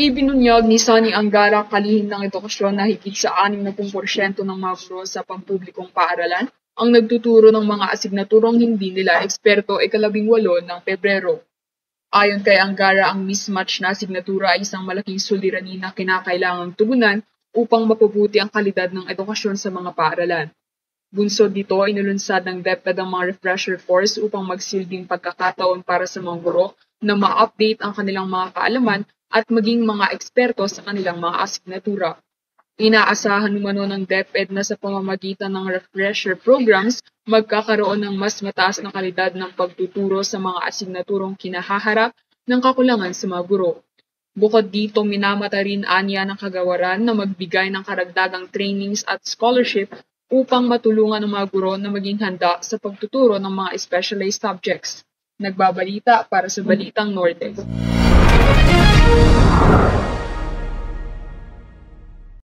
Ibinunyag ni Sonny Angara kalihim ng edukasyon na higit sa 60% ng mga guro sa pampublikong paaralan ang nagtuturo ng mga asignaturong hindi nila eksperto ika-18 ng Pebrero. Ayon kay Angara, ang mismatch na asignatura ay isang malaking suliranin na kinakailangang tugunan upang mapabuti ang kalidad ng edukasyon sa mga paaralan. Bunsod dito, inulunsad ng DepEd ang mga refresher course upang magsilbing pagkakataon para sa mga guro na ma-update ang kanilang mga kaalaman at maging mga eksperto sa kanilang mga asignatura. Inaasahan umano ng DepEd na sa pamamagitan ng refresher programs, magkakaroon ng mas mataas na kalidad ng pagtuturo sa mga asignaturong kinahaharap ng kakulangan sa mga guro. Bukod dito, minamata rin anya ng kagawaran na magbigay ng karagdagang trainings at scholarship upang matulungan ang mga guro na maging handa sa pagtuturo ng mga specialized subjects. Nagbabalita para sa Balitang Norte.